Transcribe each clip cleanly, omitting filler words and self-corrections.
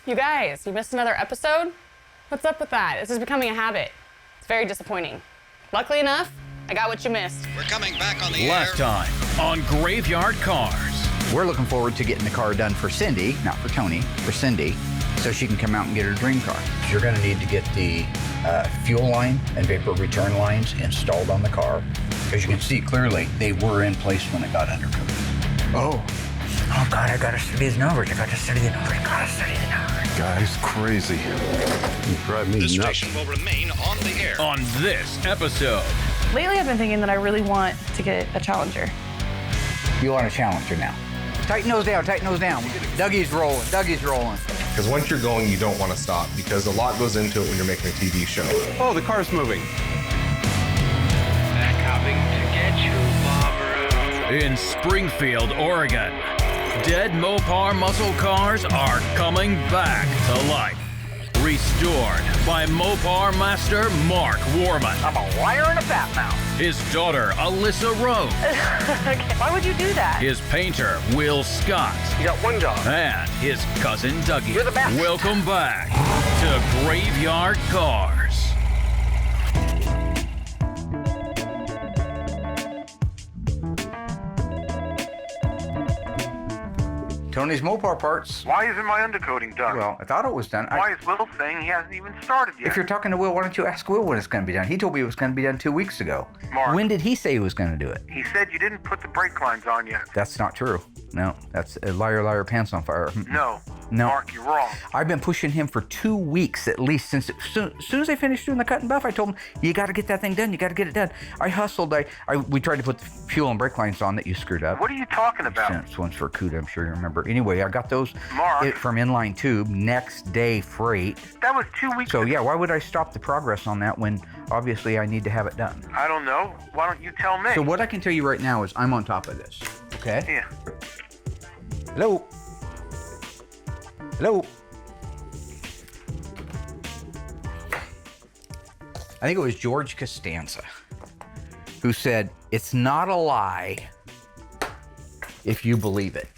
You guys, you missed another episode? What's up with that? This is becoming a habit. It's very disappointing. Luckily enough, I got what you missed. We're coming back on the air. Last time on Graveyard Carz. We're looking forward to getting the car done for Cindy, not for Tony, for Cindy, so she can come out and get her dream car. You're going to need to get the fuel line and vapor return lines installed on the car. As you can see clearly, they were in place when it got undercoated. Oh. Oh God, I gotta study the numbers. I gotta study the numbers. Guy's crazy. You drive me The nuts. station will remain on the air. On this episode, Lately, I've been thinking that I really want to get a Challenger. You want a Challenger now. Tighten those down, tighten those down. Dougie's rolling, Dougie's rolling. Because once you're going, you don't want to stop because a lot goes into it when you're making a TV show. Oh, the car's moving. Coming to get you, Barbara. in Springfield, Oregon, dead Mopar muscle cars are coming back to life. Restored by Mopar master Mark Warman. I'm a liar and a fat mouth. His daughter, Alyssa Rose. Okay, why would you do that? His painter, Will Scott. You got one job. And his cousin, Dougie. You're the best. Welcome back to Graveyard Carz. Tony's Mopar parts. Why isn't my undercoating done? Well, I thought it was done. Why is Will saying he hasn't even started yet? If you're talking to Will, why don't you ask Will when it's going to be done? He told me it was going to be done 2 weeks ago. Mark. When did he say he was going to do it? He said you didn't put the brake lines on yet. That's not true. No, that's a liar, liar, pants on fire. No. No. Mark, you're wrong. I've been pushing him for 2 weeks at least since as soon as I finished doing the cut and buff. I told him, you got to get that thing done. You got to get it done. I hustled. We tried to put the fuel and brake lines on that you screwed up. What are you talking about? This one's for CUDA, I'm sure you remember. Anyway, I got those Mark. from inline tube, next day freight. That was 2 weeks So ago. yeah, why would I stop the progress on that when obviously I need to have it done? I don't know. Why don't you tell me? So what I can tell you right now is I'm on top of this. Okay? Yeah. Hello? Hello? I think it was George Costanza who said, it's not a lie if you believe it.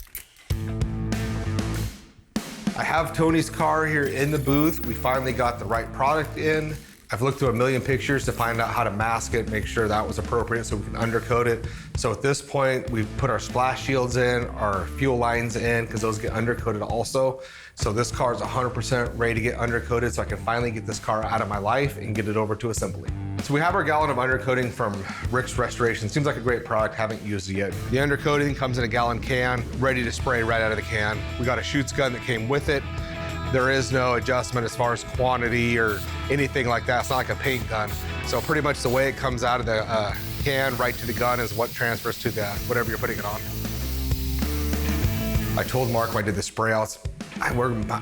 I have Tony's car here in the booth. We finally got the right product in. I've looked through a million pictures to find out how to mask it, make sure that was appropriate so we can undercoat it. So at this point, we've put our splash shields in, our fuel lines in, because those get undercoated also. So this car is 100% ready to get undercoated so I can finally get this car out of my life and get it over to assembly. So we have our gallon of undercoating from Rick's Restoration. Seems like a great product, haven't used it yet. The undercoating comes in a gallon can, ready to spray right out of the can. We got a shoots gun that came with it. There is no adjustment as far as quantity or anything like that. It's not like a paint gun. So pretty much the way it comes out of the can right to the gun is what transfers to the whatever you're putting it on. I told Mark when I did the spray outs,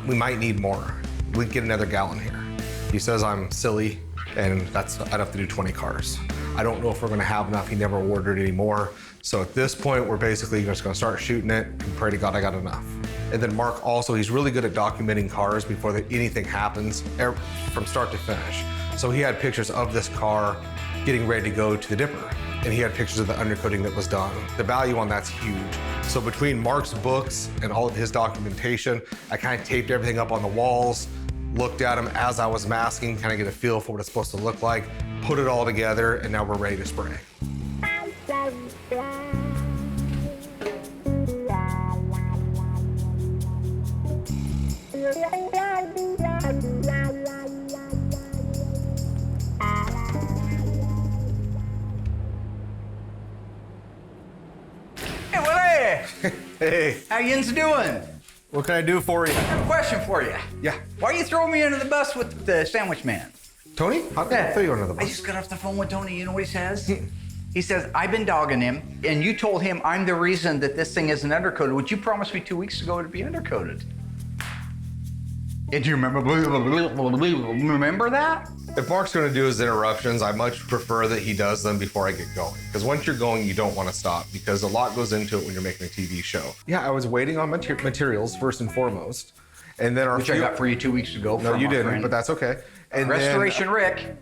we might need more. We'd get another gallon here. He says I'm silly and I'd have to do 20 cars. I don't know if we're gonna have enough. He never ordered any more. So at this point, we're basically just gonna start shooting it and pray to God I got enough. And then Mark also, he's really good at documenting cars before anything happens, from start to finish. So he had pictures of this car getting ready to go to the dipper. And he had pictures of the undercoating that was done. The value on that's huge. So between Mark's books and all of his documentation, I kind of taped everything up on the walls, looked at them as I was masking, kind of get a feel for what it's supposed to look like, put it all together, and now we're ready to spray. Hey, Willie! Hey, How yins doing? what can I do for you? I have a question for you. Yeah. Why are you throwing me under the bus with the sandwich man? Tony, how can I throw you under the I bus? just got off the phone with Tony. You know what he says? He says, I've been dogging him, and you told him I'm the reason that this thing isn't undercoated, which you promised me 2 weeks ago to be undercoated. And do you remember that? If Mark's gonna do his interruptions, I much prefer that he does them before I get going. Because once you're going, you don't want to stop because a lot goes into it when you're making a TV show. Yeah, I was waiting on materials first and foremost. And then our Which I got for you 2 weeks ago. No, from you our didn't, friend. but that's okay. And Restoration Rick.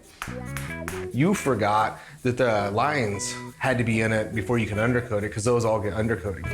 You forgot that the lines had to be in it before you can undercoat it, because those all get undercoated.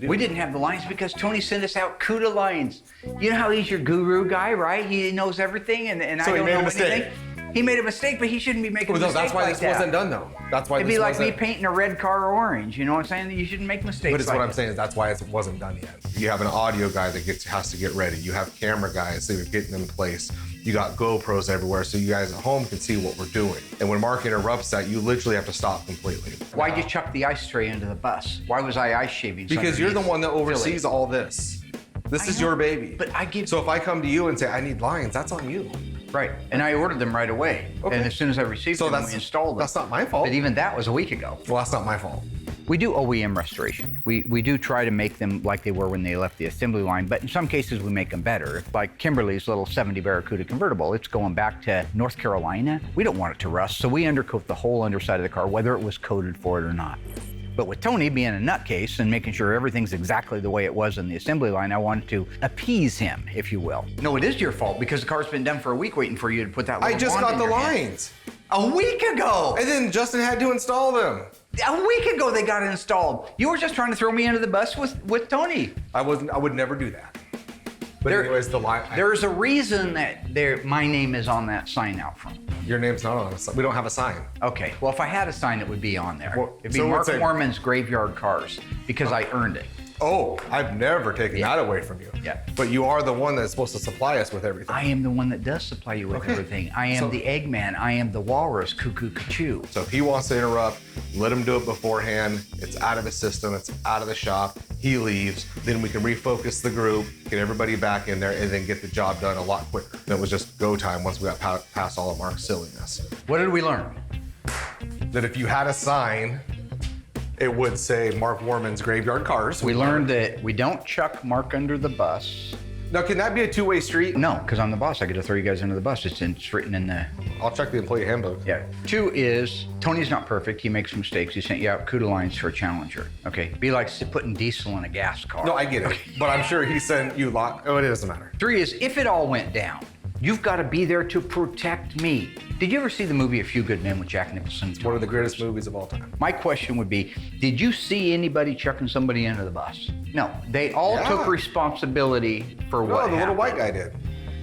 We didn't have the lines because Tony sent us out CUDA lines. You know how he's your guru guy, right? He knows everything, and So I he don't made a know mistake. anything. He made a mistake, but he shouldn't be making a Well, no, mistake that's why like this that. wasn't done, though. That's why It'd this be like me wasn't. painting a red car orange. You know what I'm saying? You shouldn't make mistakes. But it's like what I'm that. saying is that's why it wasn't done yet. You have an audio guy that has to get ready. You have camera guys that are getting in place. You got GoPros everywhere, so you guys at home can see what we're doing. And when Mark interrupts that, you literally have to stop completely. Why'd you chuck the ice tray into the bus? Why was I ice shaving? Because you're the underneath? one that oversees all this. This I is know, your baby. but I give- So if I come to you and say I need lines, that's on you. Right, and I ordered them right away. Okay. And as soon as I received them, we installed them. That's not my fault. But even that was a week ago. Well, that's not my fault. We do OEM restoration. We do try to make them like they were when they left the assembly line, but in some cases we make them better. Like Kimberly's little 70 Barracuda convertible, it's going back to North Carolina. We don't want it to rust, so we undercoat the whole underside of the car, whether it was coated for it or not. But with Tony being a nutcase and making sure everything's exactly the way it was in the assembly line, I wanted to appease him, if you will. No, it is your fault because the car's been done for a week waiting for you to put that little I just wand got in the your hand. lines. A week ago! And then Justin had to install them. A week ago they got installed. You were just trying to throw me under the bus with Tony. I would never do that. But There- anyways, the line. There's a reason that my name is on that sign out front. Your name's not on it. We don't have a sign. Okay, well, if I had a sign, it would be on there. Well, It'd be so Mark what's it? Mormon's Graveyard Cars because I earned it. Oh, I've never taken that away from you. Yeah. But you are the one that's supposed to supply us with everything. I am the one that does supply you with Okay. everything. I am So- the Eggman. I am the Walrus, Cuckoo Cachoo. So if he wants to interrupt, let him do it beforehand. It's out of his system. It's out of the shop. He leaves. Then we can refocus the group, get everybody back in there, and then get the job done a lot quicker. And it was just go time once we got past all of Mark's silliness. What did we learn? That if you had a sign, it would say Mark Warman's Graveyard Cars. We learned that we don't chuck Mark under the bus. Now, can that be a two-way street? No, because I'm the boss. I get to throw you guys under the bus. It's written in the... I'll check the employee handbook. Yeah. 2 is, Tony's not perfect. He makes mistakes. He sent you out CUDA lines for a Challenger. Okay. Be like putting diesel in a gas car. No, I get it. But I'm sure he sent you lot. Oh, it doesn't matter. 3 is, if it all went down, you've got to be there to protect me. Did you ever see the movie A Few Good Men with Jack Nicholson? One of the greatest movies of all time. My question would be, did you see anybody chucking somebody under the bus? No. They all Yeah. took responsibility for No, what the little happened. white guy did.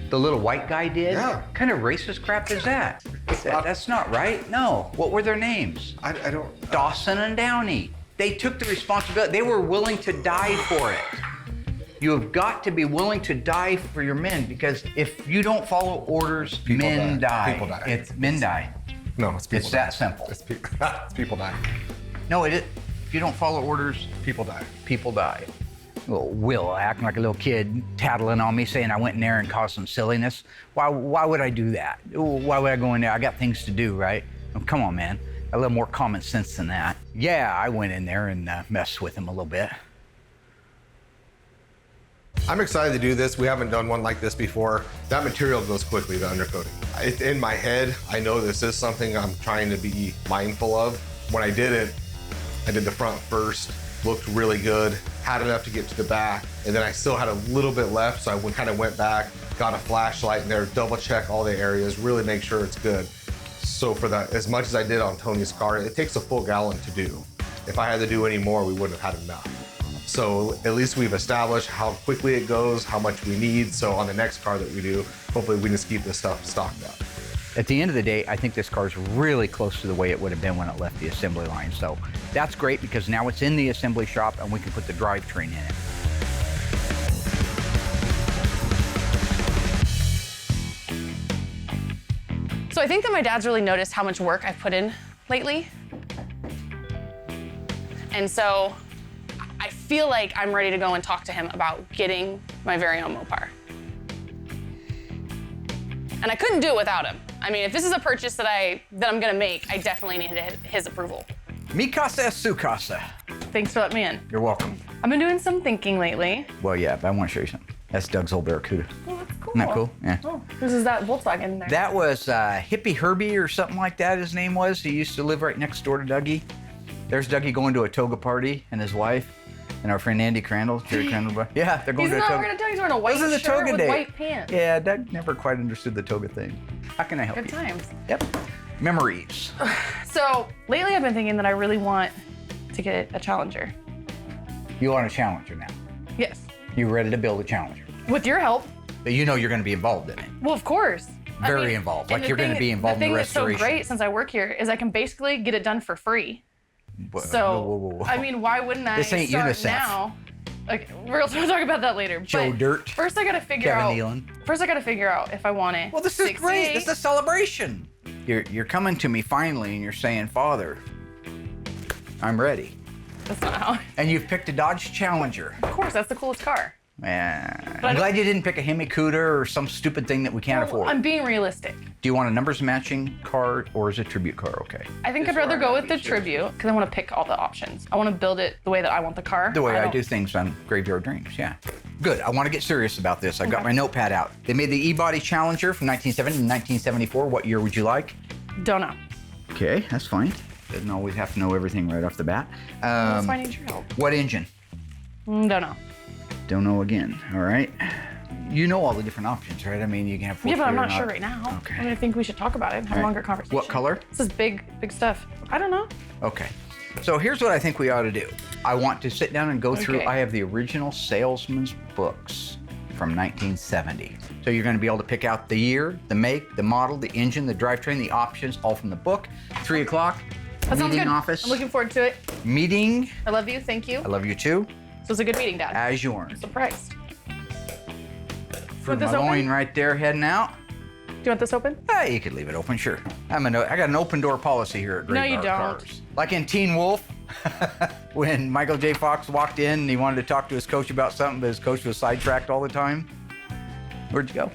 The little white guy did? Yeah. What kind of racist crap is that? That's not right. No. What were their names? I don't. Dawson and Downey. They took the responsibility. They were willing to die for it. You have got to be willing to die for your men because if you don't follow orders, People men die. die. People die. It's men die. No, it's people. It's die. that simple. It's, it's people die. No, it is. If you don't follow orders, People die. people die. Well, Will acting like a little kid, tattling on me, saying I went in there and caused some silliness. Why would I do that? Why would I go in there? I got things to do, right? Oh, come on, man. A little more common sense than that. Yeah, I went in there and messed with him a little bit. I'm excited to do this. We haven't done one like this before. That material goes quickly, the undercoating. It's in my head. I know this is something I'm trying to be mindful of. When I did it, I did the front first, looked really good, had enough to get to the back, and then I still had a little bit left, so I kind of went back, got a flashlight in there, double check all the areas, really make sure it's good. So for that, as much as I did on Tony's car, it takes a full gallon to do. If I had to do any more, we wouldn't have had enough. So at least we've established how quickly it goes, how much we need. So on the next car that we do, hopefully we just keep this stuff stocked up. At the end of the day, I think this car is really close to the way it would have been when it left the assembly line. So that's great because now it's in the assembly shop and we can put the drivetrain in it. So I think that my dad's really noticed how much work I've put in lately. And so I feel like I'm ready to go and talk to him about getting my very own Mopar. And I couldn't do it without him. I mean, if this is a purchase that I'm gonna make, I definitely need his approval. Mi casa es su casa. Thanks for letting me in. You're welcome. I've been doing some thinking lately. Well, yeah, but I want to show you something. That's Doug's old Barracuda. Oh, that's cool. Isn't that cool? Yeah. Oh, this is that Volkswagen there. That was Hippie Herbie or something like that, his name was. He used to live right next door to Dougie. There's Dougie going to a toga party and his wife and our friend Andy Crandall, Jerry Crandall. Yeah, they're going He's to a not toga. wearing a toga. He's wearing a white This is a shirt toga with day. white pants. Yeah, Doug never quite understood the toga thing. How can I help Good you? times. Yep. Memories. So lately I've been thinking that I really want to get a Challenger. You want a Challenger now. Yes. You're ready to build a Challenger. With your help. But you know you're going to be involved in it. Well, of course. Very involved. and Like you're going to be involved in the restoration. The thing that's so great since I work here is I can basically get it done for free. So, Whoa. I mean, why wouldn't I This ain't start UNICEF. now? Like, we'll talk about that later. Joe but Dirt. First, I gotta figure Kevin out. Nealon. First, I gotta figure out if I want it. Well, this is great. This is a celebration. You're coming to me finally, and you're saying, Father, I'm ready. That's not how. And you've picked a Dodge Challenger. Of course, that's the coolest car. I'm glad you didn't pick a Hemi Cuda or some stupid thing that we can't afford. I'm being realistic. Do you want a numbers matching car or is a tribute car okay? I think I'd rather go with the tribute because I want to pick all the options. I want to build it the way that I want the car. The way I don't- do things on Graveyard Dreams, yeah. Good, I want to get serious about this. I've got my notepad out. They made the E-Body Challenger from 1970 to 1974. What year would you like? Don't know. Okay, that's fine. Doesn't always have to know everything right off the bat. That's why I need your help. What engine? Don't know. Don't know again, all right? You know all the different options, right? I mean, you can have Yeah, but I'm four-cylinder not sure or right now. Okay. I mean, I think we should talk about it and have a All right. longer conversation. What color? This is big stuff. I don't know. Okay. So here's what I think we ought to do. I want to sit down and go through, Okay. I have the original salesman's books from 1970. So you're going to be able to pick out the year, the make, the model, the engine, the drivetrain, the options, all from the book. 3 o'clock, That sounds meeting good. office. I'm looking forward to it. Meeting. I love you. Thank you. I love you too. So it's a good meeting, Dad. As you earn. Surprised. From this my open? loin right there heading out. Do you want this open? You could leave it open, sure. I got an open door policy here at No, you Graveyard don't. Cars. Like in Teen Wolf, when Michael J. Fox walked in and he wanted to talk to his coach about something, but his coach was sidetracked all the time. Where'd you go?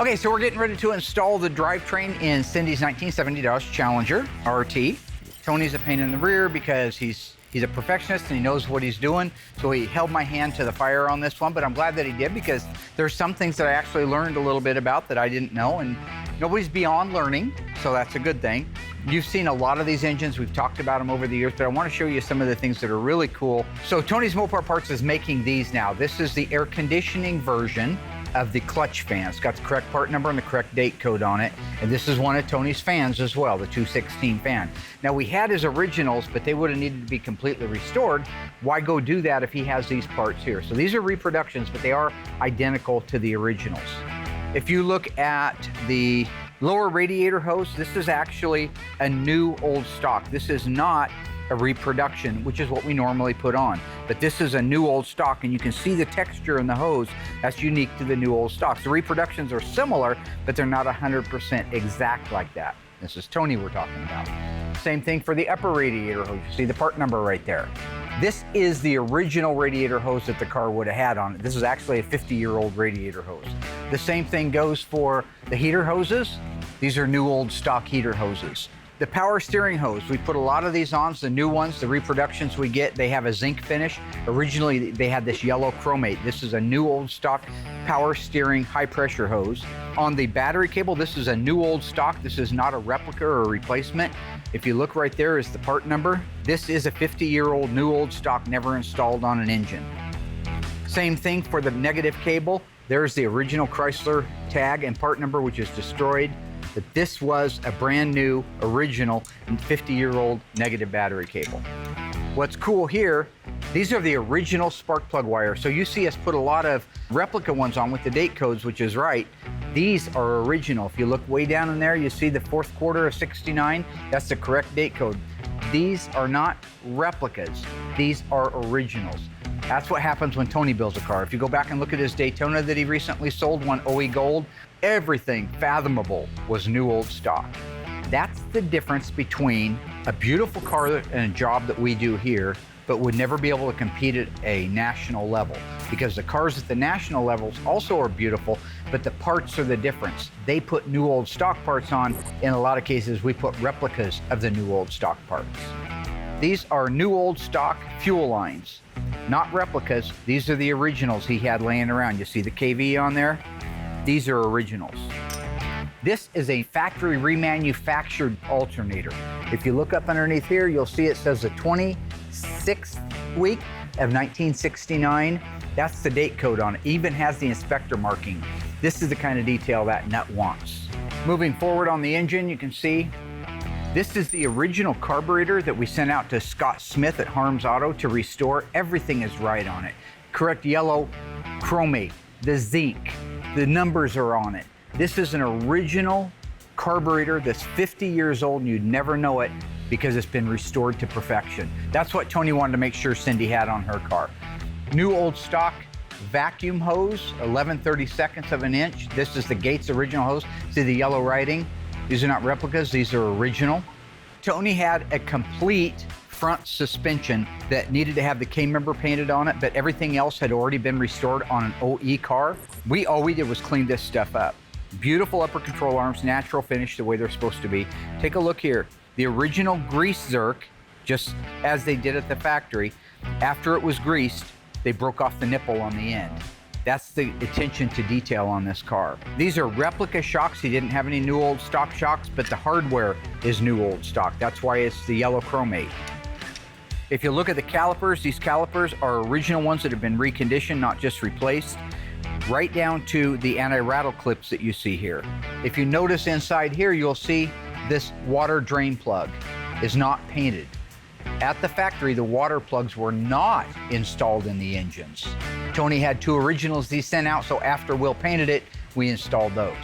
Okay, so we're getting ready to install the drivetrain in Cindy's 1970 Dodge Challenger RT. Tony's a pain in the rear because he's a perfectionist and he knows what he's doing. So he held my hand to the fire on this one, but I'm glad that he did because there's some things that I actually learned a little bit about that I didn't know, and nobody's beyond learning, so that's a good thing. You've seen a lot of these engines. We've talked about them over the years, but I want to show you some of the things that are really cool. So Tony's Mopar Parts is making these now. This is the air conditioning version of the clutch fan. It's got the correct part number and the correct date code on it. And this is one of Tony's fans as well, the 216 fan. Now we had his originals, but they would have needed to be completely restored. Why go do that if he has these parts here? So these are reproductions, but they are identical to the originals. If you look at the lower radiator hose, this is actually a new old stock. This is not a reproduction, which is what we normally put on. But this is a new old stock, and you can see the texture in the hose. That's unique to the new old stocks. The reproductions are similar, but they're not 100% exact like that. This is Tony we're talking about. Same thing for the upper radiator hose. You see the part number right there. This is the original radiator hose that the car would have had on it. This is actually a 50-year-old radiator hose. The same thing goes for the heater hoses. These are new old stock heater hoses. The power steering hose, we put a lot of these on. The new ones, the reproductions we get, they have a zinc finish. Originally, they had this yellow chromate. This is a new old stock power steering high pressure hose. On the battery cable, this is a new old stock. This is not a replica or a replacement. If you look right there is the part number. This is a 50-year-old new old stock, never installed on an engine. Same thing for the negative cable. There's the original Chrysler tag and part number, which is destroyed. But this was a brand new, original, and 50-year-old negative battery cable. What's cool here, these are the original spark plug wires. So you see us put a lot of replica ones on with the date codes, which is right. These are original. If you look way down in there, you see the 4th quarter of 69. That's the correct date code. These are not replicas. These are originals. That's what happens when Tony builds a car. If you go back and look at his Daytona that he recently sold, one OE Gold, everything fathomable was new old stock. That's the difference between a beautiful car and a job that we do here, but would never be able to compete at a national level, because the cars at the national levels also are beautiful, but the parts are the difference. They put new old stock parts on. In a lot of cases, we put replicas of the new old stock parts. These are new old stock fuel lines, not replicas. These are the originals he had laying around. You see the KV on there? These are originals. This is a factory remanufactured alternator. If you look up underneath here, you'll see it says the 26th week of 1969. That's the date code on it. Even has the inspector marking. This is the kind of detail that nut wants. Moving forward on the engine, you can see this is the original carburetor that we sent out to Scott Smith at Harms Auto to restore. Everything is right on it. Correct yellow chromate, the zinc, the numbers are on it. This is an original carburetor that's 50 years old and you'd never know it because it's been restored to perfection. That's what Tony wanted to make sure Cindy had on her car. New old stock vacuum hose, 11/32 of an inch. This is the Gates original hose. See the yellow writing? These are not replicas, these are original. Tony had a complete front suspension that needed to have the K-member painted on it, but everything else had already been restored on an OE car. All we did was clean this stuff up. Beautiful upper control arms, natural finish the way they're supposed to be. Take a look here. The original grease zerk, just as they did at the factory, after it was greased, they broke off the nipple on the end. That's the attention to detail on this car. These are replica shocks. He didn't have any new old stock shocks, but the hardware is new old stock. That's why it's the yellow chromate. If you look at the calipers, these calipers are original ones that have been reconditioned, not just replaced, right down to the anti-rattle clips that you see here. If you notice inside here, you'll see this water drain plug is not painted. At the factory, the water plugs were not installed in the engines. Tony had two originals he sent out, so after Will painted it, we installed those.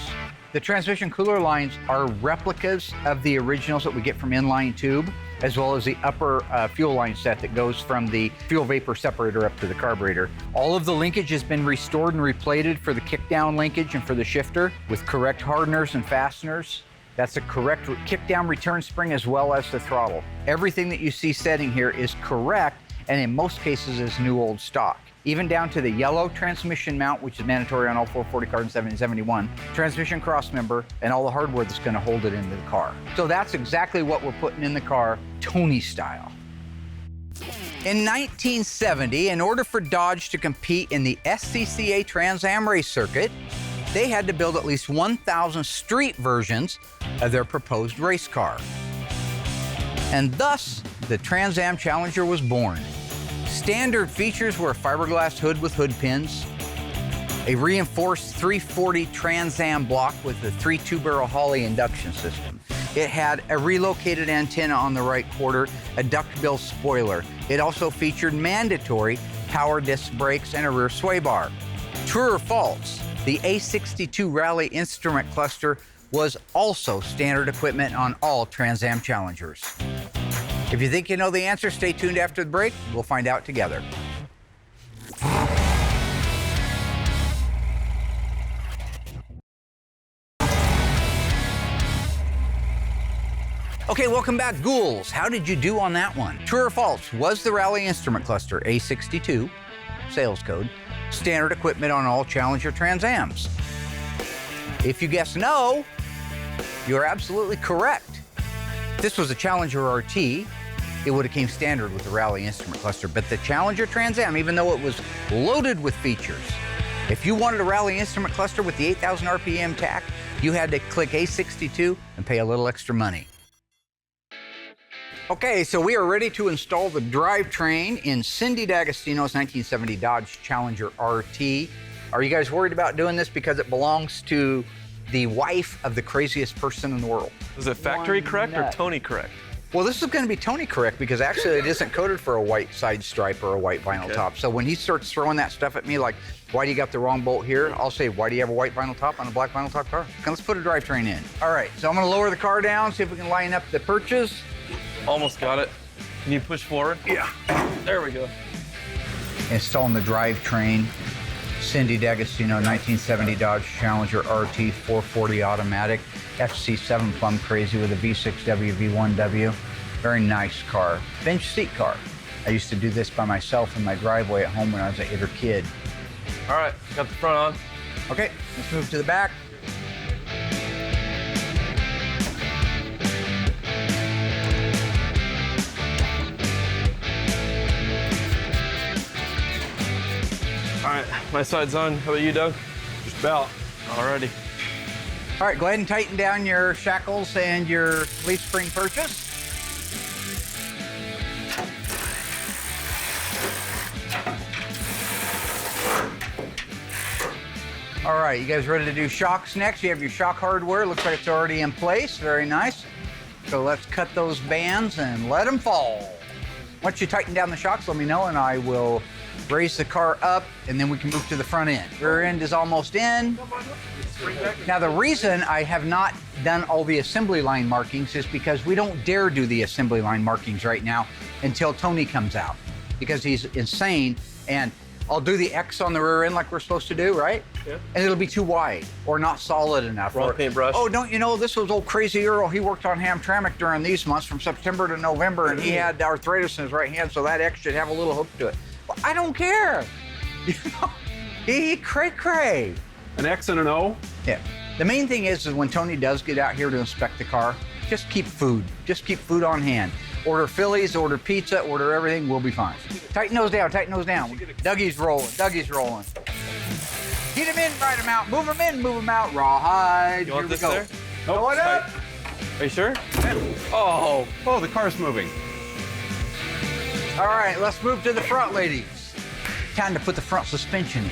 The transmission cooler lines are replicas of the originals that we get from inline tube, as well as the upper fuel line set that goes from the fuel vapor separator up to the carburetor. All of the linkage has been restored and replated for the kickdown linkage and for the shifter with correct hardeners and fasteners. That's a correct kickdown return spring as well as the throttle. Everything that you see setting here is correct, and in most cases is new old stock. Even down to the yellow transmission mount, which is mandatory on all 440 cars in 7071, transmission cross member, and all the hardware that's gonna hold it into the car. So that's exactly what we're putting in the car, Tony style. In 1970, in order for Dodge to compete in the SCCA Trans Am race circuit, they had to build at least 1,000 street versions of their proposed race car. And thus, the Trans Am Challenger was born. Standard features were a fiberglass hood with hood pins, a reinforced 340 Trans Am block with a 3 2-barrel Holley induction system. It had a relocated antenna on the right quarter, a duckbill spoiler. It also featured mandatory power disc brakes and a rear sway bar. True or false? The A62 Rally instrument cluster was also standard equipment on all Trans Am Challengers. If you think you know the answer, stay tuned after the break. We'll find out together. Okay, welcome back, ghouls. How did you do on that one? True or false? Was the Rally instrument cluster A62, sales code, standard equipment on all Challenger Trans Ams? If you guess no, you're absolutely correct. If this was a Challenger RT, it would have came standard with the Rally instrument cluster, but the Challenger Trans Am, even though it was loaded with features, if you wanted a Rally instrument cluster with the 8,000 RPM tack, you had to click A62 and pay a little extra money. Okay, so we are ready to install the drivetrain in Cindy D'Agostino's 1970 Dodge Challenger RT. Are you guys worried about doing this because it belongs to the wife of the craziest person in the world? Is it factory correct or Tony correct? Well, this is going to be Tony correct because actually it isn't coded for a white side stripe or a white vinyl top. So when he starts throwing that stuff at me like, why do you got the wrong bolt here? I'll say, why do you have a white vinyl top on a black vinyl top car? Okay, let's put a drivetrain in. All right, so I'm going to lower the car down, see if we can line up the perches. Almost got it. Can you push forward? Yeah. There we go. Installing the drivetrain. Cindy D'Agostino 1970 Dodge Challenger RT 440 automatic. FC7 plum crazy with a V6W, V1W. Very nice car. Bench seat car. I used to do this by myself in my driveway at home when I was an 8-er kid. All right, got the front on. Okay, let's move to the back. All right, my side's on. How about you, Doug? Just about. Alrighty. All right, go ahead and tighten down your shackles and your leaf spring purchase. All right, you guys ready to do shocks next? You have your shock hardware. Looks like it's already in place. Very nice. So let's cut those bands and let them fall. Once you tighten down the shocks, let me know and I will raise the car up and then we can move to the front end. Rear end is almost in. Now the reason I have not done all the assembly line markings is because we don't dare do the assembly line markings right now until Tony comes out because he's insane. And I'll do the X on the rear end like we're supposed to do, right? Yeah. And it'll be too wide or not solid enough. Wrong paintbrush. Oh, don't you know, this was old Crazy Earl. He worked on Hamtramck during these months from September to November, and he had arthritis in his right hand, so that X should have a little hook to it. Well, I don't care. You know, he cray-cray. An X and an O? Yeah. The main thing is when Tony does get out here to inspect the car, just keep food. Just keep food on hand. Order Phillies, order pizza, order everything, we'll be fine. Tighten those down, tighten those down. Dougie's rolling, Dougie's rolling. Get him in, ride him out, move him in, move him out, rawhide. You want this go. there? Oh, Going up. Are you sure? Oh, the car's moving. All right, let's move to the front, ladies. Time to put the front suspension in.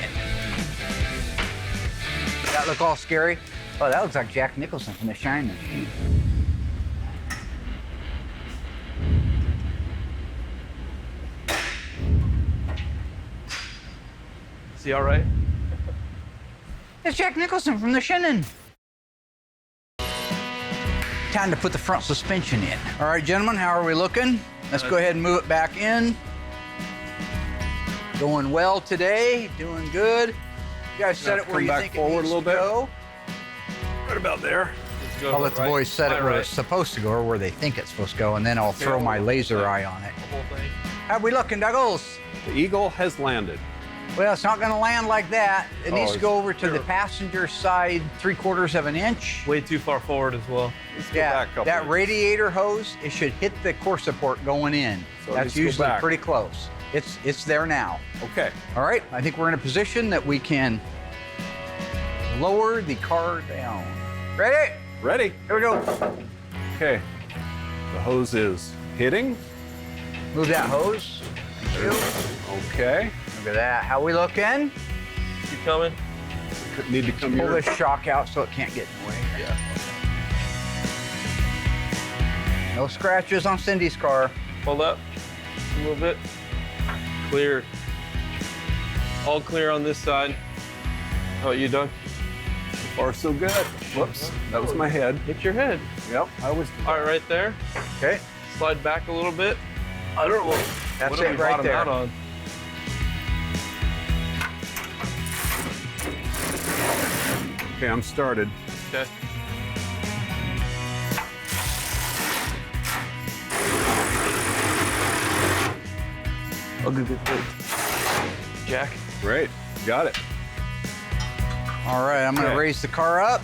Does that look all scary? Oh, that looks like Jack Nicholson from The Shining. Is he all right? It's Jack Nicholson from The Shining. Time to put the front suspension in. All right, gentlemen, how are we looking? Let's go ahead and move it back in. Going well today, doing good. You guys set it where you think it needs to go. Right about there. I'll let the boys set it where it's supposed to go or where they think it's supposed to go, and then I'll throw my laser eye on it. How we looking, Douglas? The Eagle has landed. Well, it's not going to land like that. It needs to go over to the passenger side 3/4 of an inch. Way too far forward as well. Let's go back a couple that inches. radiator hose, it should hit the core support going in. So it that's needs to go usually back. pretty close. It's there now. Okay. All right, I think we're in a position that we can lower the car down. Ready? Ready? Here we go. Okay. The hose is hitting. Move that hose. Thank you. Okay. Look at that. How we looking? Keep coming. Need to come Pull here. this shock out so it can't get in the way. Yeah. No scratches on Cindy's car. Hold up a little bit. Clear. All clear on this side. How about you, Doug? So far, so good. Whoops. That was my head. Hit your head. Yep. I always do All right, right there. Okay. Slide back a little bit. I don't know. That's what did it we right bottom there. out on? Okay, I'm started. Okay. Oh, good. Jack. Great. Got it. All right, I'm going to Okay. raise the car up.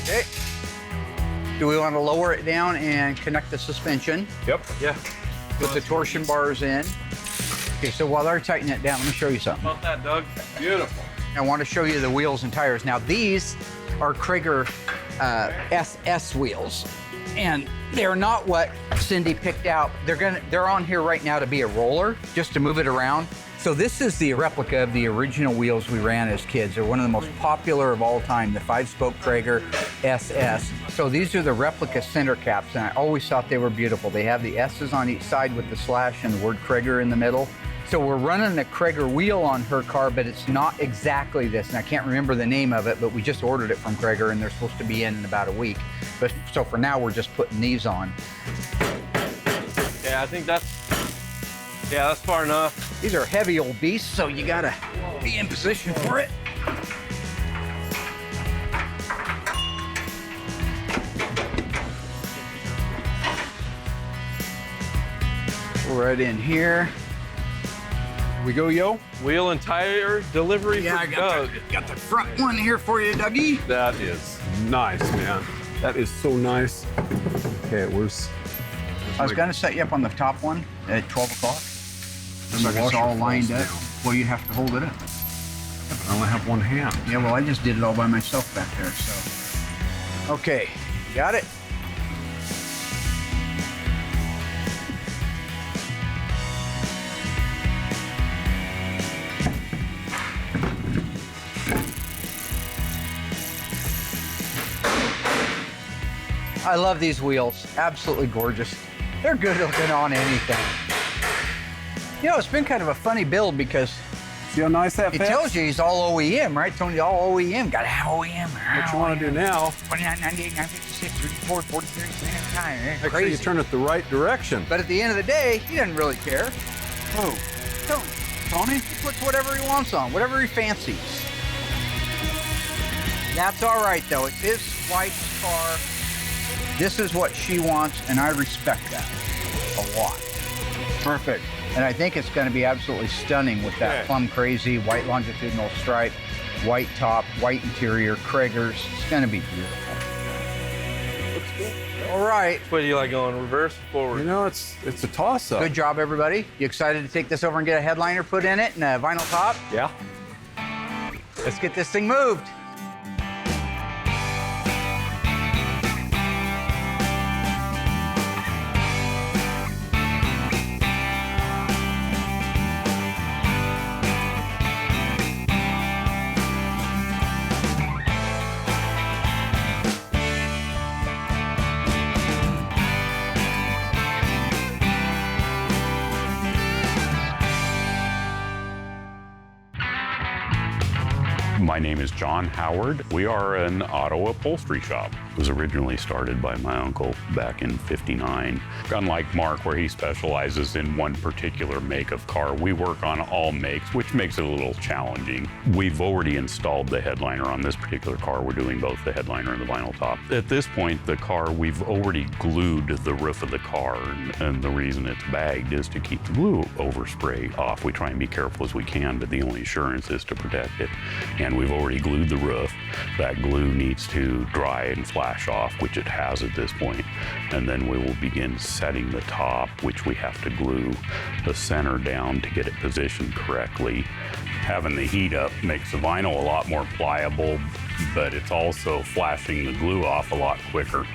Okay. Do we want to lower it down and connect the suspension? Yep. Yeah. Put the torsion bars in. Okay, so while they're tightening it down, let me show you something. About that, Doug. Beautiful. I want to show you the wheels and tires. Now these are Krager SS wheels, and they're not what Cindy picked out. They're on here right now to be a roller, just to move it around. So this is the replica of the original wheels we ran as kids. They're one of the most popular of all time, the 5-spoke Krager SS. So these are the replica center caps, and I always thought they were beautiful. They have the S's on each side with the slash and the word Krager in the middle. So we're running a Krager wheel on her car, but it's not exactly this, and I can't remember the name of it, but we just ordered it from Krager, and they're supposed to be in about a week. But so for now, we're just putting these on. Yeah, I think that's far enough. These are heavy old beasts, so you gotta be in position for it. Right in here. We go, yo? Wheel and tire delivery Yeah, for I Doug. got the front one here for you, Dougie. That is nice, man. That is so nice. Okay, where's I was gonna set you up on the top one at 12 o'clock. Then So the it's washer all lined falls up. down. Well, you have to hold it up. I only have one hand. Yeah, well, I just did it all by myself back there, so. Okay, got it? I love these wheels. Absolutely gorgeous. They're good looking on anything. You know, it's been kind of a funny build because See how nice that it fits? tells you he's all OEM, right? Tony, all OEM. Got to have OEM. What you want to do now? 29, 98, 956, 34, 43, 39. Make sure Crazy. you turn it the right direction. But at the end of the day, he doesn't really care. Oh, Tony, he puts whatever he wants on, whatever he fancies. That's all right, though. It's his wife's car. This is what she wants, and I respect that a lot. Perfect. And I think it's going to be absolutely stunning with that Okay. plum crazy white longitudinal stripe, white top, white interior, Krager's. It's going to be beautiful. looks good. All right. What do you like going reverse or forward? You know, it's a toss-up. Good job, everybody. You excited to take this over and get a headliner put in it and a vinyl top? Yeah. Let's get this thing moved. My name is John Howard. We are an auto upholstery shop. It was originally started by my uncle back in '59. Unlike Mark, where he specializes in one particular make of car, we work on all makes, which makes it a little challenging. We've already installed the headliner on this particular car. We're doing both the headliner and the vinyl top. At this point, the car, we've already glued the roof of the car, and the reason it's bagged is to keep the glue overspray off. We try and be careful as we can, but the only assurance is to protect it. And we've already glued the roof. That glue needs to dry and flash off, which it has at this point. And then we will begin setting the top, which we have to glue the center down to get it positioned correctly. Having the heat up makes the vinyl a lot more pliable, but it's also flashing the glue off a lot quicker.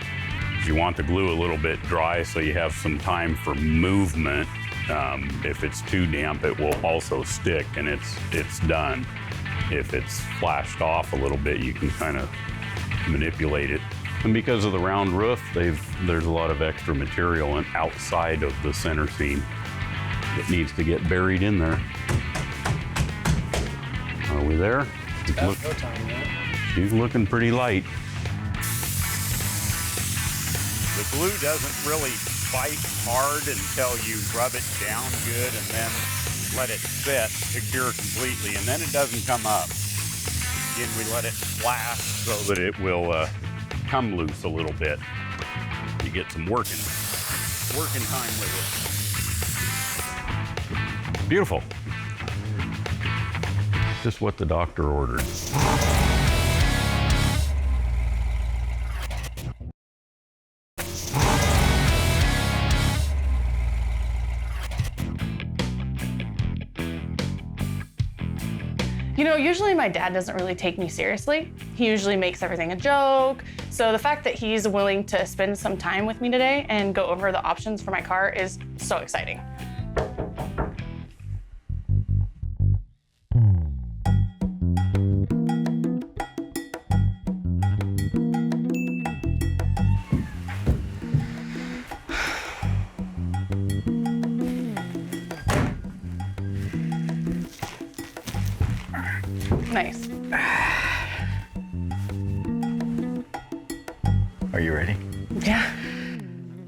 You want the glue a little bit dry so you have some time for movement. If it's too damp, it will also stick and it's done. If it's flashed off a little bit, you can kind of manipulate it. And because of the round roof, there's a lot of extra material outside of the center seam that needs to get buried in there. Are we there? She's looking pretty light. The glue doesn't really bite hard until you rub it down good and then let it set, secure completely, and then it doesn't come up. Again, we let it flash so that it will come loose a little bit. You get some working time with it. Beautiful. Just what the doctor ordered. You know, usually my dad doesn't really take me seriously. He usually makes everything a joke. So the fact that he's willing to spend some time with me today and go over the options for my car is so exciting. Nice. Are you ready? Yeah.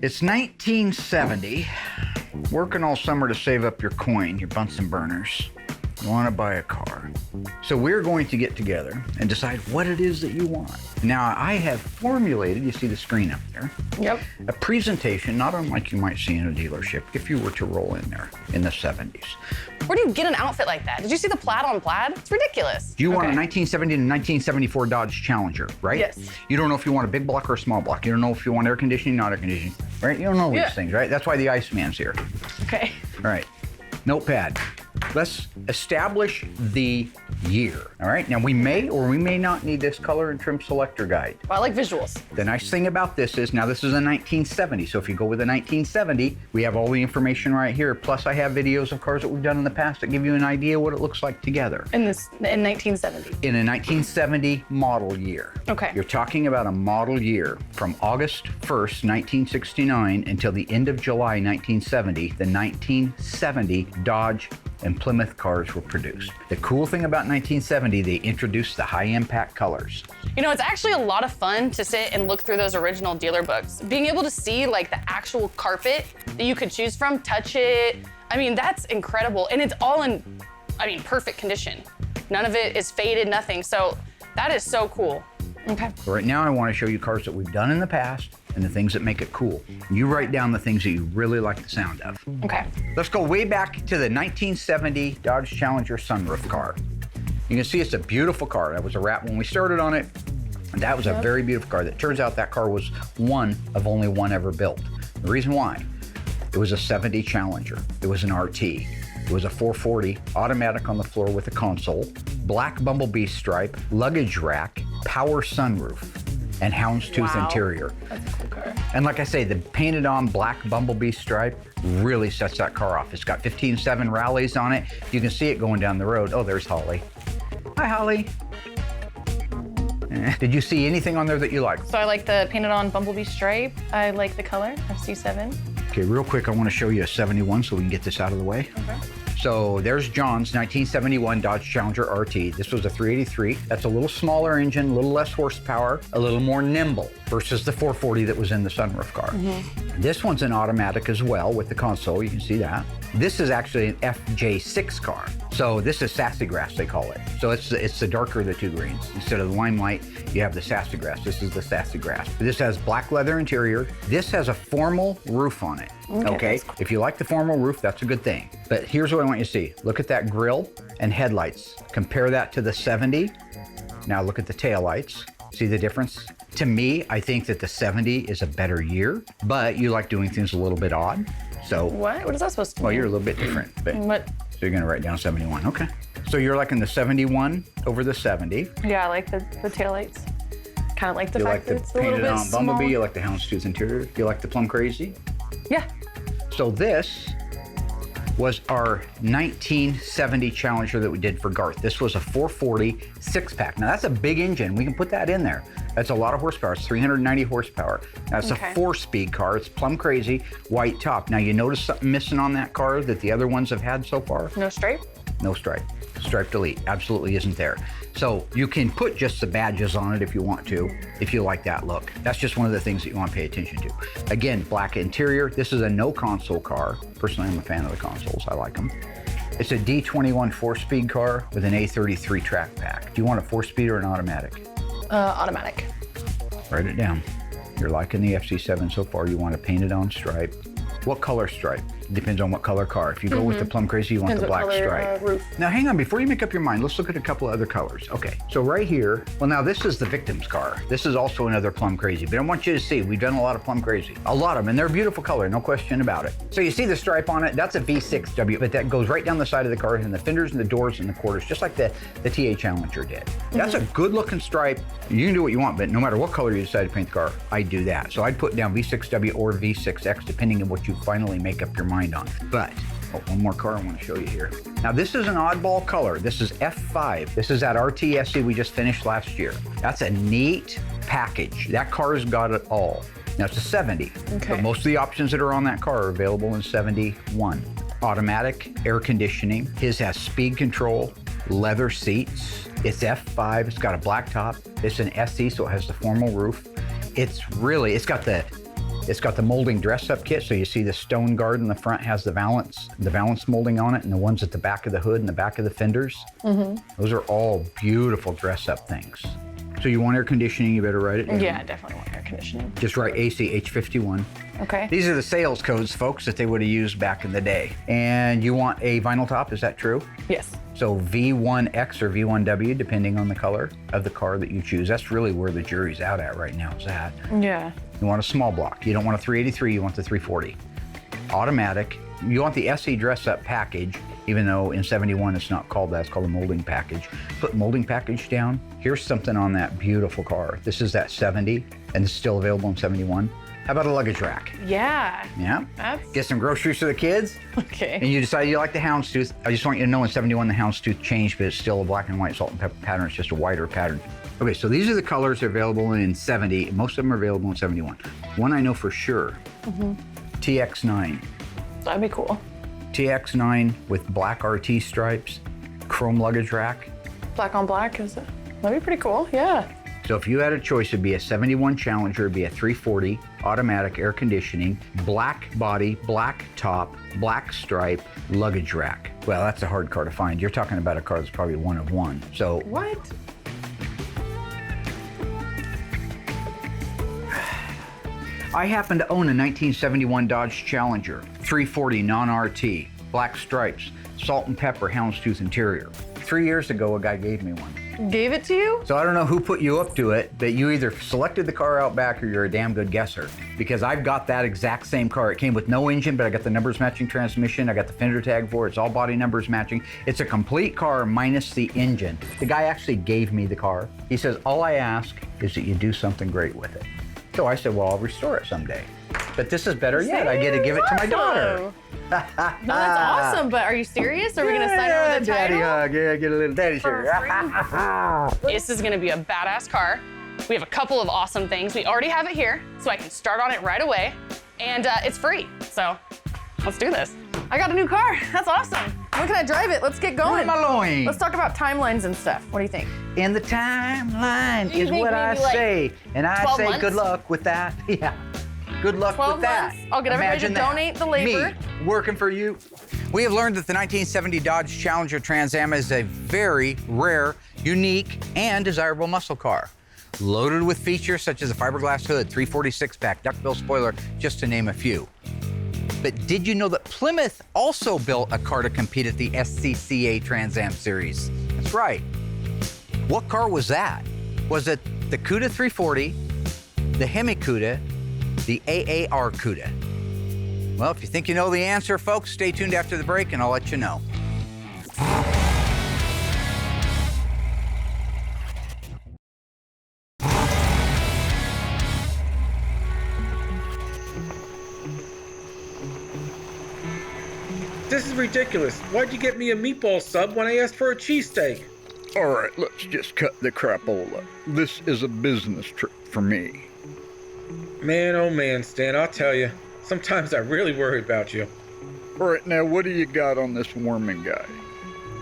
It's 1970. Working all summer to save up your coin, your Bunsen burners. You want to buy a car. So we're going to get together and decide what it is that you want. Now, I have formulated, you see the screen up there, Yep. a presentation not unlike you might see in a dealership if you were to roll in there in the 70s. Where do you get an outfit like that? Did you see the plaid on plaid? It's ridiculous. You want a 1970 to 1974 Dodge Challenger, right? Yes. You don't know if you want a big block or a small block. You don't know if you want air conditioning, not air conditioning, right? You don't know these things, right? That's why the Iceman's here. Okay. All right, notepad. Let's establish the year, all right? Now, we may or we may not need this color and trim selector guide. Well, I like visuals. The nice thing about this is, now this is a 1970, so if you go with a 1970, we have all the information right here. Plus, I have videos of cars that we've done in the past that give you an idea what it looks like together. In 1970. In a 1970 model year. Okay. You're talking about a model year from August 1st, 1969 until the end of July 1970, the 1970 Dodge and Plymouth cars were produced. The cool thing about 1970, they introduced the high impact colors. You know, it's actually a lot of fun to sit and look through those original dealer books. Being able to see like the actual carpet that you could choose from, touch it. I mean, that's incredible. And it's all in, perfect condition. None of it is faded, nothing. So that is so cool. Okay. So right now I want to show you cars that we've done in the past and the things that make it cool. You write down the things that you really like the sound of. Okay. Let's go way back to the 1970 Dodge Challenger sunroof car. You can see it's a beautiful car. That was a wrap when we started on it. That was a very beautiful car. That turns out that car was one of only one ever built. The reason why, it was a 70 Challenger. It was an RT. It was a 440, automatic on the floor with a console, black bumblebee stripe, luggage rack, power sunroof, and houndstooth interior. That's a cool car. And like I say, the painted on black bumblebee stripe really sets that car off. It's got 15.7 rallies on it. You can see it going down the road. Oh, there's Holly. Hi, Holly. Did you see anything on there that you like? So I like the painted on bumblebee stripe. I like the color, FC7. Okay, real quick, I want to show you a 71 so we can get this out of the way. Okay. So there's John's 1971 Dodge Challenger RT. This was a 383. That's a little smaller engine, a little less horsepower, a little more nimble versus the 440 that was in the sunroof car. This one's an automatic as well with the console, you can see that. This is actually an FJ6 car. So this is sassafras, they call it. So it's the darker of the two greens. Instead of the limelight, you have the sassafras. This is the sassafras. This has black leather interior. This has a formal roof on it. Okay. Cool. If you like the formal roof, that's a good thing. But here's what I want you to see. Look at that grille and headlights. Compare that to the 70. Now look at the taillights. See the difference? To me, I think that the 70 is a better year, but you like doing things a little bit odd. So What? What is that supposed to mean? well, you're a little bit different. But, What? so you're gonna write down 71, okay. So you're liking the 71 over the 70. Yeah, I like the taillights. Kind of like the You fact like that the it's a little painted bit on small. bumblebee, you like the houndstooth interior, you like the plum crazy. Yeah. So this was our 1970 Challenger that we did for Garth. This was a 440 6-pack. Now that's a big engine. We can put that in there. That's a lot of horsepower. It's 390 horsepower. That's a 4-speed car. It's plum crazy, white top. Now you notice something missing on that car that the other ones have had so far? No stripe? No stripe. Stripe delete absolutely isn't there. So you can put just the badges on it if you want to, if you like that look. That's just one of the things that you want to pay attention to. Again, black interior. This is a no console car. Personally, I'm a fan of the consoles. I like them. It's a D21 4-speed car with an A33 track pack. Do you want a 4-speed or an automatic? Automatic. Write it down. You're liking the FC7 so far. You want a painted on stripe. What color stripe? Depends on what color car. If you go with the plum crazy, you want Depends the what black color, stripe. roof. Now hang on, before you make up your mind, let's look at a couple of other colors. Okay, so right here, well now this is the victim's car. This is also another plum crazy, but I want you to see, we've done a lot of plum crazy. A lot of them, and they're a beautiful color, no question about it. So you see the stripe on it, that's a V6W, but that goes right down the side of the car, and the fenders and the doors and the quarters, just like the TA Challenger did. That's a good looking stripe. You can do what you want, but no matter what color you decide to paint the car, I'd do that. So I'd put down V6W or V6X, depending on what you finally make up your mind on. But one more car I want to show you here. Now this is an oddball color. This is F5. This is that RTSC we just finished last year. That's a neat package. That car's got it all. Now it's a 70, but most of the options that are on that car are available in 71. Automatic, air conditioning. His has speed control, leather seats. It's F5, it's got a black top. It's an SE, so it has the formal roof. It's got the It's got the molding dress-up kit, so you see the stone guard in the front has the valance molding on it, and the ones at the back of the hood and the back of the fenders. Those are all beautiful dress-up things. So you want air conditioning, you better write it down. Yeah, I definitely want air conditioning. Just write ACH51. Okay. These are the sales codes, folks, that they would have used back in the day. And you want a vinyl top, is that true? Yes. So V1X or V1W, depending on the color of the car that you choose. That's really where the jury's out at right now, is that. Yeah. You want a small block. You don't want a 383, you want the 340. Automatic. You want the SE dress-up package, even though in 71 it's not called that, it's called a molding package. Put molding package down. Here's something on that beautiful car. This is that 70, and it's still available in 71. How about a luggage rack? Yeah. Yeah. That's... Get some groceries for the kids. Okay. And you decide you like the houndstooth. I just want you to know in 71 the houndstooth changed, but it's still a black and white salt and pepper pattern. It's just a wider pattern. Okay, so these are the colors available in 70. Most of them are available in 71. One I know for sure, TX9. That'd be cool. TX9 with black RT stripes, chrome luggage rack. Black on black, is it? That'd be pretty cool, yeah. So if you had a choice, it'd be a 71 Challenger, it'd be a 340, automatic air conditioning, black body, black top, black stripe, luggage rack. Well, that's a hard car to find. You're talking about a car that's probably one of one. So What? I happen to own a 1971 Dodge Challenger, 340 non-RT, black stripes, salt and pepper houndstooth interior. 3 years ago, a guy gave me one. Gave it to you? So I don't know who put you up to it, but you either selected the car out back or you're a damn good guesser. Because I've got that exact same car. It came with no engine, but I got the numbers matching transmission. I got the fender tag for it. It's all body numbers matching. It's a complete car minus the engine. The guy actually gave me the car. He says, all I ask is that you do something great with it. So I said, well, I'll restore it someday. But this is better yet. I get to give it to my daughter. No, that's awesome, but are you serious? Are we gonna sign over the daddy title? hug. Yeah, get a little daddy shirt. This is gonna be a badass car. We have a couple of awesome things. We already have it here, so I can start on it right away. And it's free, so let's do this. I got a new car. That's awesome. When can I drive it? Let's get going. My loin. Let's talk about timelines and stuff. What do you think? In the timeline Do you is think what I maybe, like, say. And I 12 say months? good luck with that. Yeah. Good luck 12 with that. months. I'll get everybody to Imagine that. donate the labor. Me working for you. We have learned that the 1970 Dodge Challenger Trans Am is a very rare, unique, and desirable muscle car. Loaded with features such as a fiberglass hood, 346 pack, duckbill spoiler, just to name a few. But did you know that Plymouth also built a car to compete at the SCCA Trans Am Series? That's right. What car was that? Was it the Cuda 340, the Hemi Cuda, the AAR Cuda? Well, if you think you know the answer, folks, stay tuned after the break and I'll let you know. This is ridiculous. Why'd you get me a meatball sub when I asked for a cheesesteak? All right, let's just cut the crapola. This is a business trip for me. Man, oh man, Stan, I'll tell you. Sometimes I really worry about you. All right, now what do you got on this Warman guy?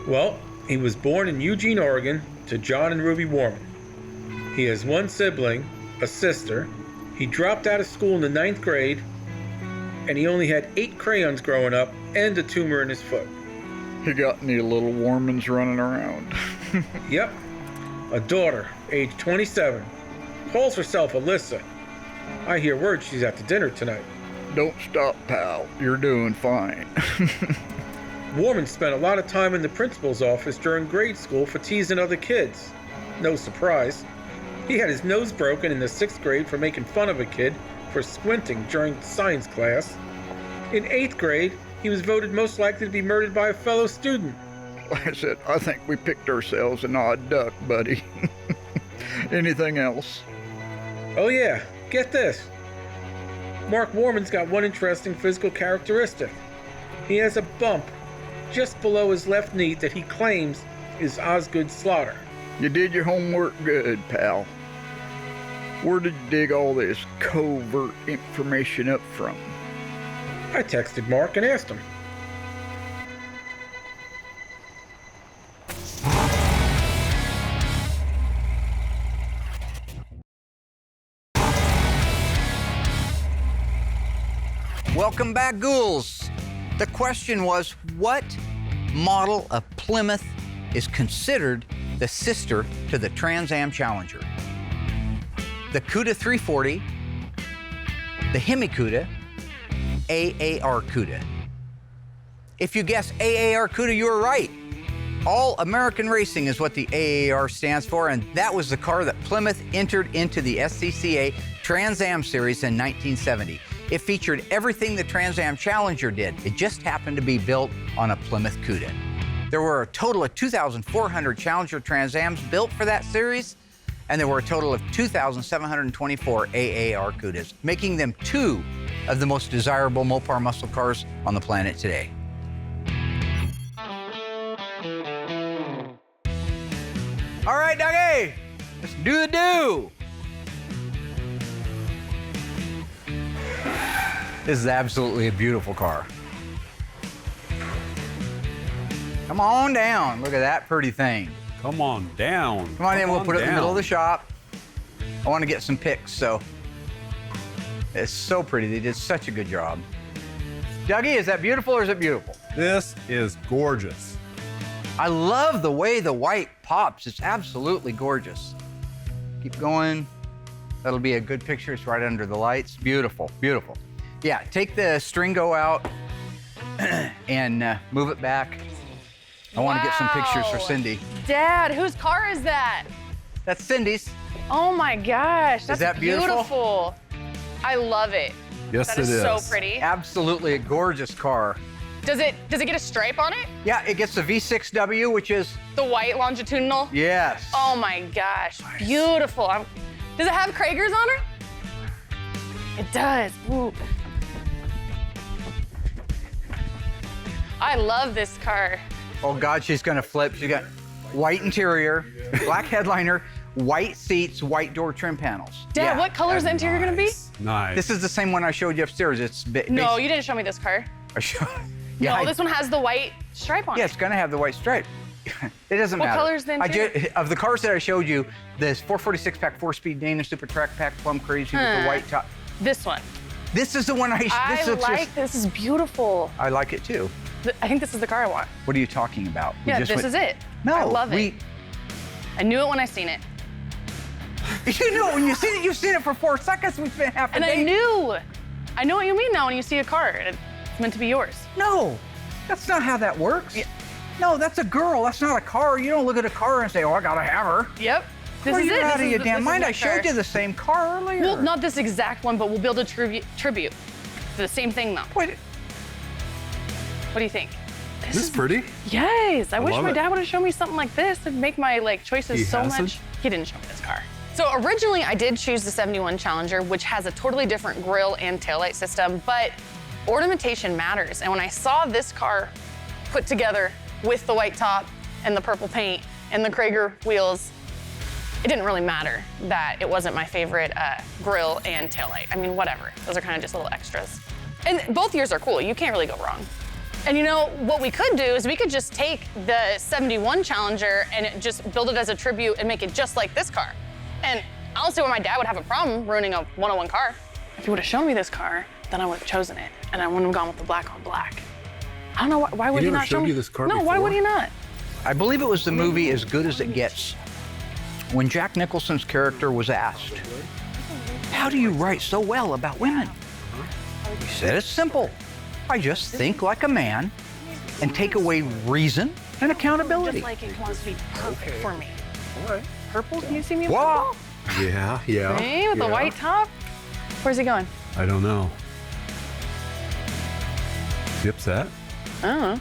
Well, he was born in Eugene, Oregon, to John and Ruby Warman. He has one sibling, a sister. He dropped out of school in the 9th grade, and he only had 8 crayons growing up and a tumor in his foot. You got any little Warmans running around? Yep. A daughter, age 27. Calls herself Alyssa. I hear word she's at the dinner tonight. Don't stop, pal. You're doing fine. Warman spent a lot of time in the principal's office during grade school for teasing other kids. No surprise. He had his nose broken in the 6th grade for making fun of a kid for squinting during science class. In 8th grade, he was voted most likely to be murdered by a fellow student. Like I said, I think we picked ourselves an odd duck, buddy. Anything else? Oh yeah, get this. Mark Warman's got one interesting physical characteristic. He has a bump just below his left knee that he claims is Osgood slaughter. You did your homework good, pal. Where did you dig all this covert information up from? I texted Mark and asked him. Welcome back, ghouls. The question was, what model of Plymouth is considered the sister to the Trans Am Challenger? The Cuda 340, the Hemi Cuda, AAR Cuda. If you guess AAR Cuda, you were right. All American Racing is what the AAR stands for, and that was the car that Plymouth entered into the SCCA Trans Am Series in 1970. It featured everything the Trans Am Challenger did. It just happened to be built on a Plymouth Cuda. There were a total of 2,400 Challenger Trans Ams built for that series, and there were a total of 2,724 AAR Cudas, making them two of the most desirable Mopar muscle cars on the planet today. All right, Dougie, let's do the do. This is absolutely a beautiful car. Come on down. Look at that pretty thing. Come on down. Come on in, we'll put it in the middle of the shop. I want to get some pics, so. It's so pretty. They did such a good job. Dougie, is that beautiful or is it beautiful? This is gorgeous. I love the way the white pops. It's absolutely gorgeous. Keep going. That'll be a good picture. It's right under the lights. Beautiful, beautiful. Yeah, take the stringo out and move it back. I want to get some pictures for Cindy. Dad, whose car is that? That's Cindy's. Oh my gosh, that's that beautiful? I love it. Yes, that is so pretty. Absolutely a gorgeous car. Does it get a stripe on it? Yeah, it gets the V6W, which is the white longitudinal. Yes. Oh my gosh, beautiful. Does it have Kragers on her? It does. Ooh. I love this car. Oh God, she's gonna flip. She's got white interior, black headliner, white seats, white door trim panels. Dad, what color is the interior gonna be? Nice. This is the same one I showed you upstairs. It's no, you didn't show me this car. I showed. Yeah, no, this one has the white stripe on it. Yeah, it's gonna have the white stripe. It doesn't matter. What color is the interior? Of the cars that I showed you, this 446 pack, 4-speed Dana Super Track Pack, plum crazy with the white top. This one. This is the one this is beautiful. I like it too. I think this is the car I want. What are you talking about? Yeah, this is it. No, I love it. I knew it when I seen it. You know, when you seen it, you've seen it for 4 seconds. We spent half a day. And I know what you mean now when you see a car. It's meant to be yours. No, that's not how that works. Yeah. No, that's a girl. That's not a car. You don't look at a car and say, oh, I gotta have her. Yep. This is it. This out of is your damn mind. I showed you the same car earlier. Well, not this exact one, but we'll build a tribute. The same thing though. Wait. What do you think? This is pretty. Yes, I wish my dad would have shown me something like this. It'd make my choices so much. He didn't show me this car. So originally I did choose the 71 Challenger, which has a totally different grille and taillight system, but ornamentation matters. And when I saw this car put together with the white top and the purple paint and the Krager wheels, it didn't really matter that it wasn't my favorite grille and taillight. I mean, whatever. Those are kind of just little extras. And both years are cool. You can't really go wrong. And you know, what we could do is we could just take the 71 Challenger and just build it as a tribute and make it just like this car. And I don't see why my dad would have a problem ruining a 101 car. If he would have shown me this car, then I would have chosen it. And I wouldn't have gone with the black on black. I don't know, why would he not show me this car before? Why would he not? I believe it was the movie As Good As It Gets. When Jack Nicholson's character was asked, how do you write so well about women? He said, it's simple. I just think like a man and take away reason and accountability. Just like it wants to be perfect for me. All right. Purple? Can you see me in Whoa. purple? Yeah. See, with the white top? Where's he going? I don't know. You upset? I don't know.